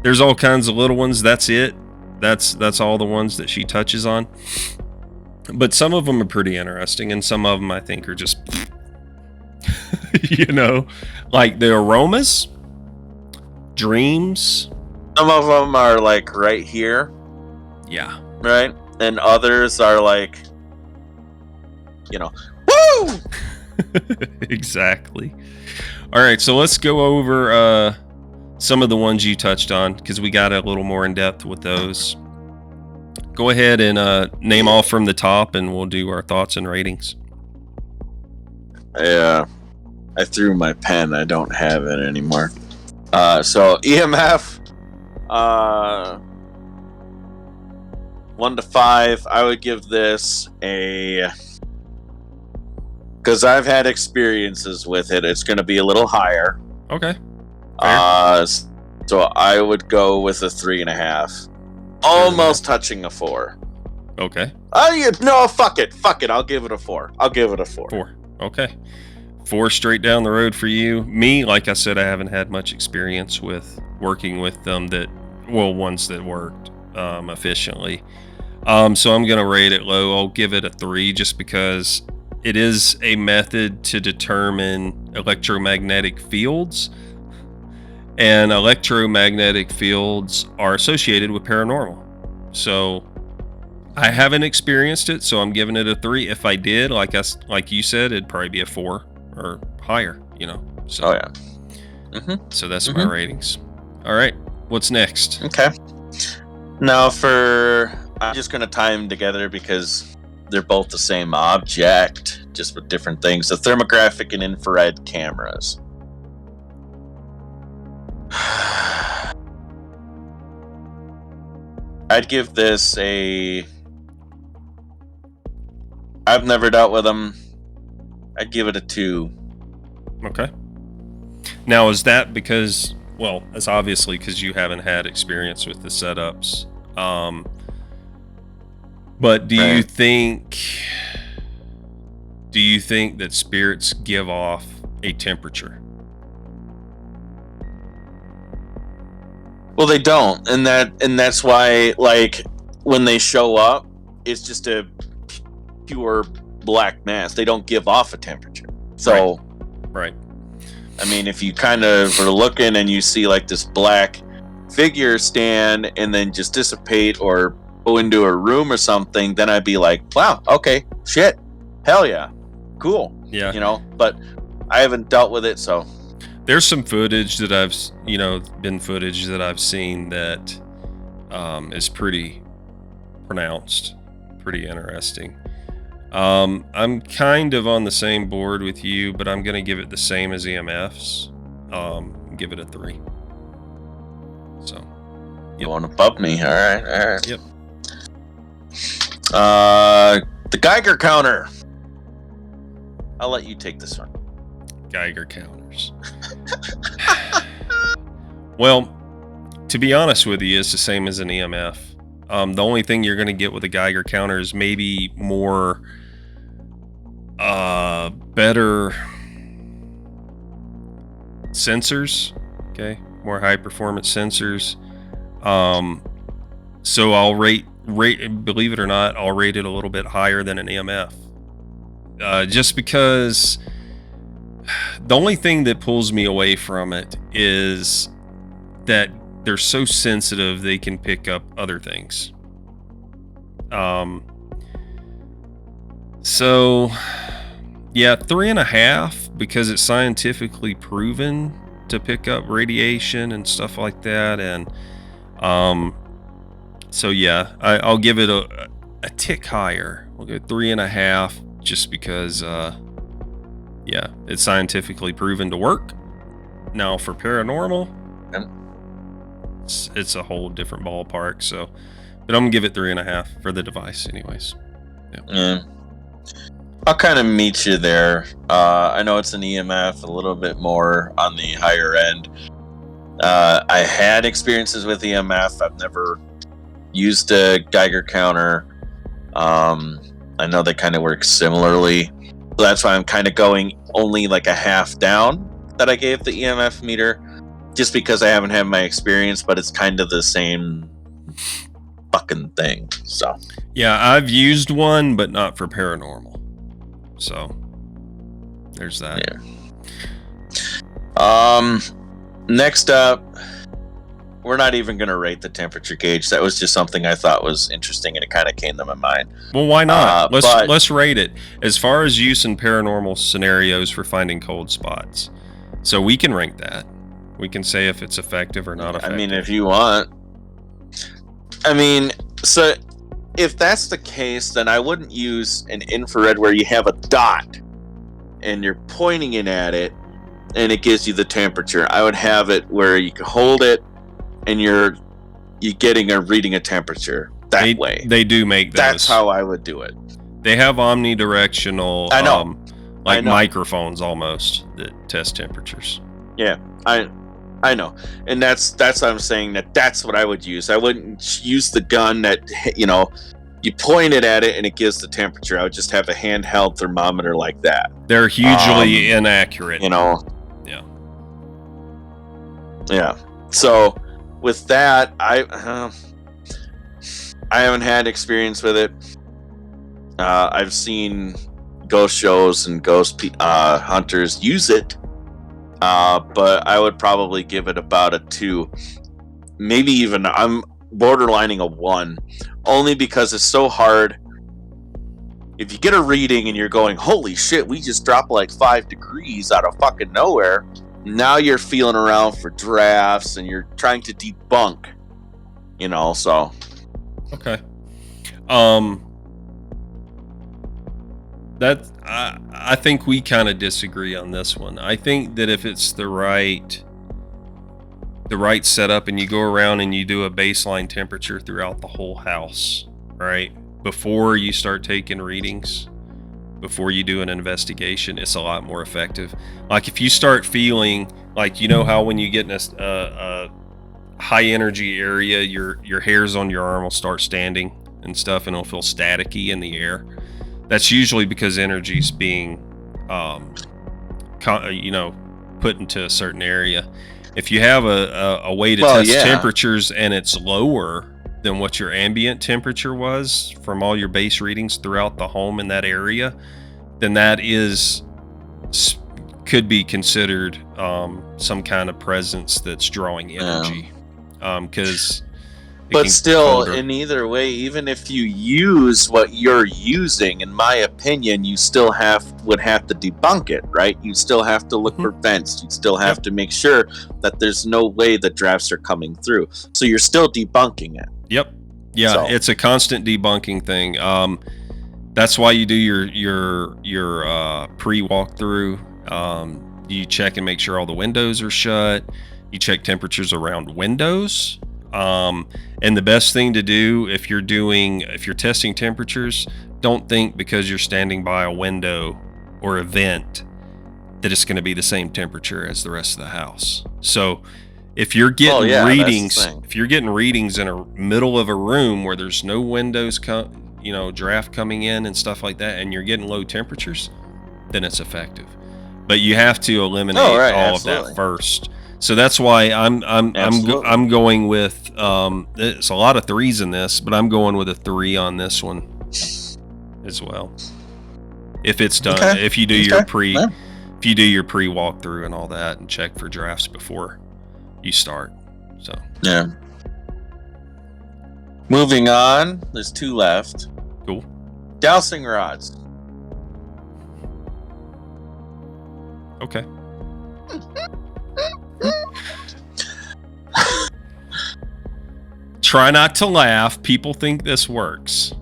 There's all kinds of little ones. That's it. That's all the ones that she touches on. But some of them are pretty interesting, and some of them I think are just, you know, like the aromas, dreams. Some of them are like right here. Yeah. Right? And others are like, you know, woo! Exactly. All right, so let's go over some of the ones you touched on, because we got a little more in depth with those. Go ahead and name off from the top, and we'll do our thoughts and ratings. Yeah, I threw my pen. I don't have it anymore. So EMF, 1 to 5. I would give this a, because I've had experiences with it, it's going to be a little higher. Okay. So I would go with a 3.5, almost touching a 4. Okay. No, fuck it. I'll give it a 4. 4. Okay. 4 straight down the road for you. Me, like I said, I haven't had much experience with working with them ones that worked efficiently. So I'm gonna rate it low. I'll give it a 3, just because it is a method to determine electromagnetic fields. And electromagnetic fields are associated with paranormal. So I haven't experienced it, so I'm giving it a 3. If I did, like you said, it'd probably be a 4 or higher, you know. So, oh yeah. So that's my ratings. All right, what's next? Okay. Now I'm just gonna tie them together because they're both the same object, just with different things. The thermographic and infrared cameras. I'd give this I've never dealt with them. I'd give it a 2. Okay. Now, is that because, well, it's obviously because you haven't had experience with the setups. But do you think that spirits give off a temperature? Well, they don't, and that's why, like, when they show up, it's just a pure black mass. They don't give off a temperature. So, right. I mean, if you kind of are looking and you see like this black figure stand and then just dissipate or go into a room or something, then I'd be like, wow, okay, shit, hell yeah, cool. Yeah. You know, but I haven't dealt with it, so. There's some footage that I've seen that is pretty pronounced. pretty interesting. I'm kind of on the same board with you, but I'm going to give it the same as EMFs. Give it a 3. So, yep. You want to bump me? All right. Yep. The Geiger Counter. I'll let you take this one. Geiger counters. Well, to be honest with you, it's the same as an EMF. The only thing you're going to get with a Geiger counter is maybe more better sensors, okay, more high performance sensors. So I'll rate, believe it or not, I'll rate it a little bit higher than an EMF. Just because the only thing that pulls me away from it is that they're so sensitive they can pick up other things. So yeah, 3.5 because it's scientifically proven to pick up radiation and stuff like that. And so yeah, I'll give it a tick higher. We'll go 3.5 just because yeah, it's scientifically proven to work. Now for paranormal, it's a whole different ballpark. So, but I'm gonna give it 3.5 for the device, anyways. Yeah. I'll kind of meet you there. I know it's an EMF, a little bit more on the higher end. I had experiences with EMF. I've never used a Geiger counter. I know they kind of work similarly. So that's why I'm kind of going only like a half down that I gave the EMF meter, just because I haven't had my experience, but it's kind of the same fucking thing. So yeah, I've used one, but not for paranormal. So there's that. Yeah. Next up, we're not even going to rate the temperature gauge. That was just something I thought was interesting, and it kind of came to my mind. Well, why not? Let's rate it as far as use in paranormal scenarios for finding cold spots. So we can rank that. We can say if it's effective or not effective. I mean, if you want. I mean, so if that's the case, then I wouldn't use an infrared where you have a dot and you're pointing it at it and it gives you the temperature. I would have it where you can hold it and you're getting a reading a temperature that way. They do make those. That's how I would do it. They have omnidirectional, I know. microphones almost that test temperatures. Yeah, I know, and that's what I'm saying. That's what I would use. I wouldn't use the gun that you point it at it and it gives the temperature. I would just have a handheld thermometer like that. They're hugely inaccurate. Yeah. Yeah. So with that, I haven't had experience with it. I've seen ghost shows and ghost hunters use it. But I would probably give it about a 2, maybe even I'm borderlining a 1, only because it's so hard. If you get a reading and you're going, holy shit, we just dropped like 5 degrees out of fucking nowhere. Now you're feeling around for drafts and you're trying to debunk, so. Okay. That I think we kind of disagree on this one. I think that if it's the right setup and you go around and you do a baseline temperature throughout the whole house, right? Before you start taking readings, before you do an investigation, it's a lot more effective. Like if you start feeling like, how when you get in a high energy area, your hairs on your arm will start standing and stuff, and it'll feel staticky in the air. That's usually because energy's being, put into a certain area. If you have a way to test temperatures and it's lower than what your ambient temperature was from all your base readings throughout the home in that area, then that could be considered some kind of presence that's drawing energy. But still, in either way, even if you use what you're using, in my opinion, you still would have to debunk it, right? You still have to look for vents. You still have to make sure that there's no way the drafts are coming through. So you're still debunking it. Yep. Yeah, So. it's a constant debunking thing. That's why you do your pre-walkthrough. You check and make sure all the windows are shut. You check temperatures around windows. And the best thing to do if you're testing temperatures, don't think because you're standing by a window or a vent that it's going to be the same temperature as the rest of the house. So if you're getting readings in the middle of a room where there's no windows, draft coming in and stuff like that, and you're getting low temperatures, then it's effective. But you have to eliminate all of that first. So that's why I'm going with it's a lot of 3s in this, but I'm going with a 3 on this one as well. If it's done, if you do your pre walkthrough and all that, and check for drafts before you start. So yeah. Moving on, there's 2 left. Cool. Dowsing rods. Okay. Try not to laugh. People think this works.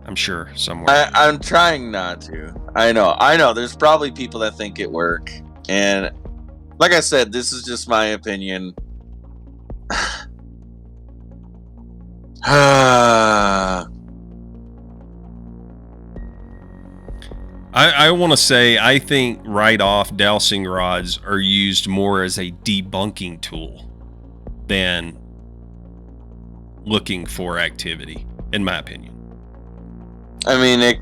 I'm sure somewhere. I'm trying not to. I know. There's probably people that think it work. And like I said, this is just my opinion. I want to say, I think right off, dowsing rods are used more as a debunking tool than looking for activity, in my opinion. I mean, it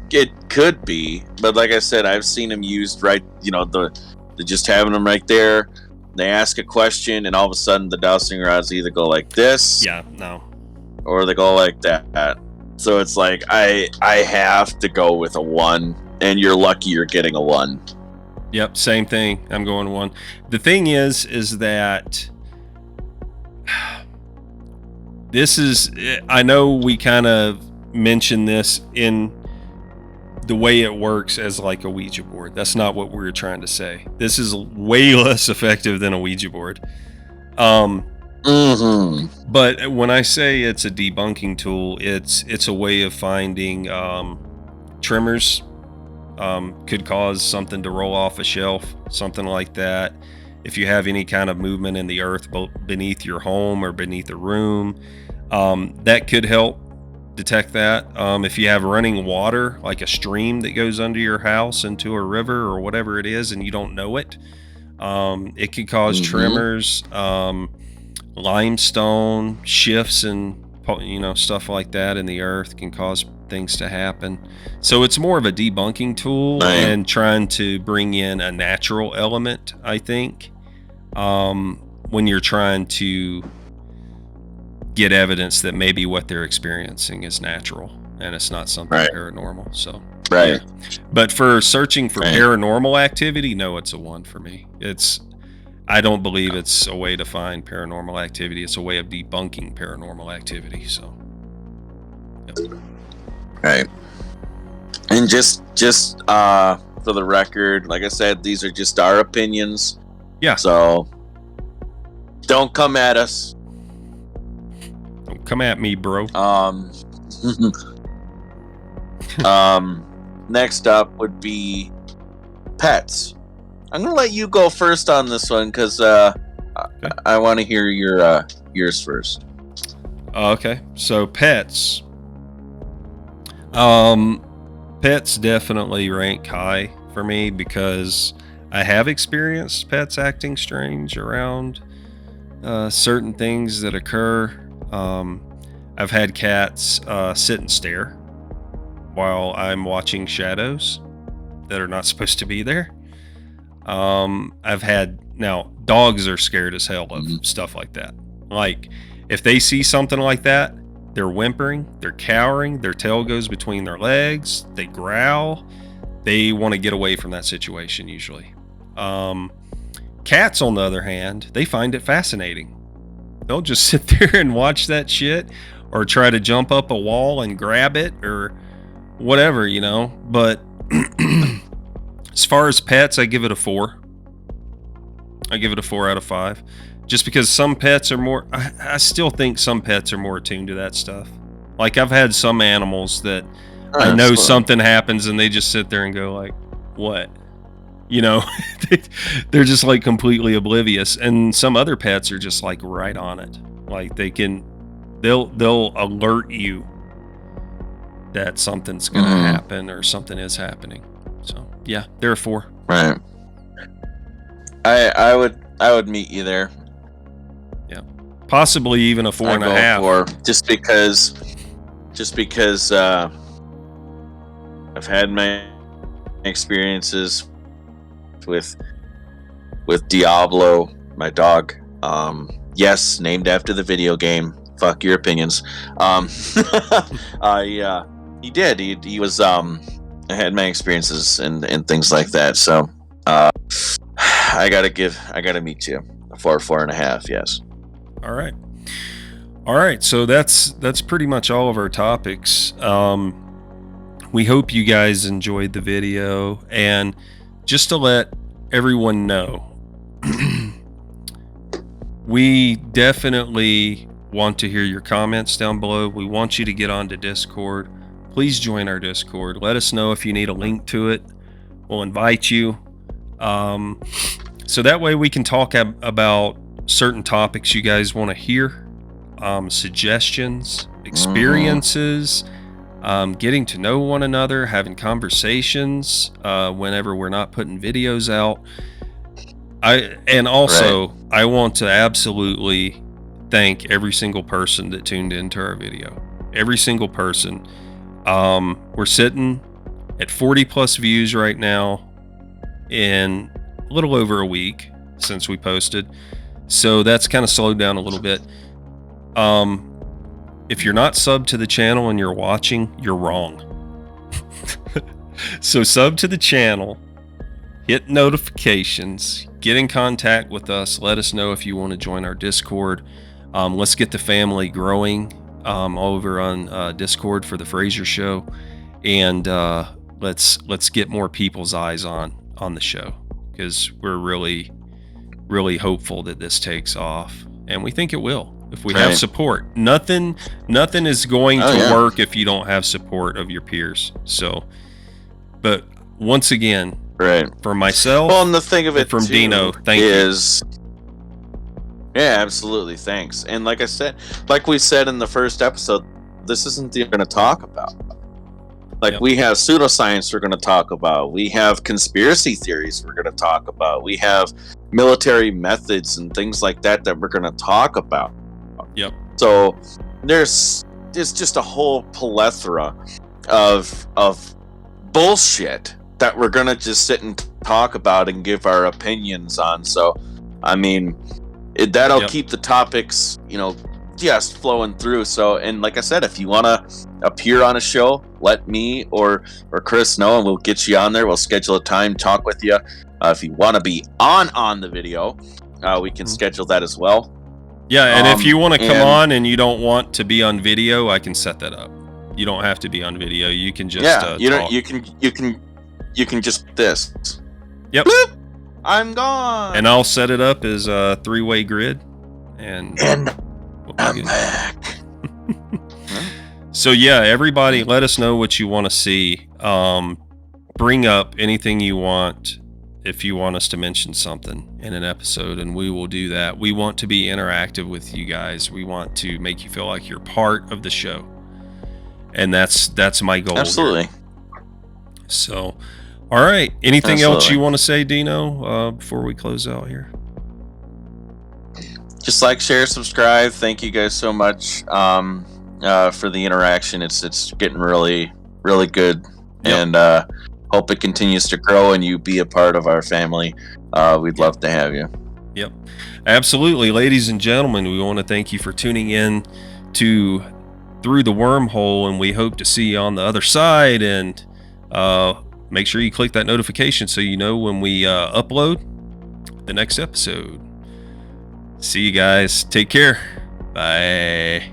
could be, but like I said, I've seen them used right, they're just having them right there. They ask a question, and all of a sudden the dowsing rods either go like this, or they go like that. So it's like, I have to go with a 1. And you're lucky you're getting a 1. Yep, same thing. I'm going 1. The thing is that this is, I know we kind of mentioned this in the way it works as like a Ouija board. That's not what we were trying to say. This is way less effective than a Ouija board. But when I say it's a debunking tool, it's a way of finding tremors. Could cause something to roll off a shelf, something like that. If you have any kind of movement in the earth beneath your home or beneath a room, that could help detect that. If you have running water, like a stream that goes under your house into a river or whatever it is, and you don't know it, it could cause tremors. Limestone shifts and stuff like that in the earth can cause things to happen. So it's more of a debunking tool and trying to bring in a natural element, I think, when you're trying to get evidence that maybe what they're experiencing is natural and it's not something paranormal. So yeah. But for searching for paranormal activity, no, it's a 1 for me. I don't believe it's a way to find paranormal activity. It's a way of debunking paranormal activity. So right. And just for the record, like I said, these are just our opinions. Yeah. So don't come at us. Don't come at me, bro. Next up would be pets. I'm gonna let you go first on this one because I want to hear yours first. Okay, so pets. Pets definitely rank high for me because I have experienced pets acting strange around certain things that occur. I've had cats sit and stare while I'm watching shadows that are not supposed to be there. Now dogs are scared as hell of stuff like that. Like if they see something like that, they're whimpering, they're cowering, their tail goes between their legs, they growl, they want to get away from that situation usually. Cats, on the other hand, they find it fascinating. They'll just sit there and watch that shit or try to jump up a wall and grab it or whatever, but as far as pets, I give it a 4. I give it a 4 out of 5. Just because some pets are more, I still think some pets are more attuned to that stuff. Like I've had some animals that I know something happens and they just sit there and go like, what? You know, they're just like completely oblivious. And some other pets are just like right on it. Like they'll alert you that something's going to happen or something is happening. So yeah, therefore. Right. I would meet you there. Yeah. Possibly even a 4.5. Just because I've had my experiences with Diablo, my dog. Yes, named after the video game. Fuck your opinions. He did. He was I had my experiences and things like that. So I gotta meet you. 4.5. Yes. All right. So that's pretty much all of our topics. We hope you guys enjoyed the video, and just to let everyone know, we definitely want to hear your comments down below. We want you to get onto Discord. Please join our Discord. Let us know if you need a link to it. We'll invite you. So that way we can talk about certain topics you guys want to hear, suggestions, experiences, getting to know one another, having conversations whenever we're not putting videos out. I want to absolutely thank every single person that tuned into our video. Every single person. We're sitting at 40 plus views right now in a little over a week since we posted. So that's kind of slowed down a little bit. If you're not subbed to the channel and you're watching, you're wrong. So sub to the channel, hit notifications, get in contact with us. Let us know if you want to join our Discord. Let's get the family growing over on Discord for the Fraser Show, and let's get more people's eyes on the show, because we're really hopeful that this takes off, and we think it will if we have support. Nothing is going to work if you don't have support of your peers. So, but once again, for myself, well, and the thing of it from too, Dino, thank you. Yeah, absolutely, thanks. And like we said in the first episode, this isn't the going to talk about. Like, we have pseudoscience we're going to talk about. We have conspiracy theories we're going to talk about. We have military methods and things like that we're going to talk about. Yep. So there's just a whole plethora of bullshit that we're going to just sit and talk about and give our opinions on. So, I mean, that'll keep the topics, just flowing through. So, and like I said, if you want to appear on a show, let me or Chris know, and we'll get you on there. We'll schedule a time, talk with you. If you want to be on the video, we can schedule that as well. Yeah, and if you want to come on and you don't want to be on video, I can set that up. You don't have to be on video. You can just talk. You can just this. Yep. Bloop, I'm gone. And I'll set it up as a 3-way grid, and I'm back. So yeah, everybody, let us know what you want to see. Bring up anything you want if you want us to mention something in an episode, and we will do that. We want to be interactive with you guys. We want to make you feel like you're part of the show, and that's my goal. Absolutely. Here. So, all right. Anything else you want to say, Dino, before we close out here? Just like, share, subscribe. Thank you guys so much for the interaction. It's getting really, really good, and hope it continues to grow and you be a part of our family. We'd love to have you. Yep, absolutely, ladies and gentlemen. We want to thank you for tuning in to Through the Wormhole, and we hope to see you on the other side. And make sure you click that notification so you know when we upload the next episode. See you guys. Take care. Bye.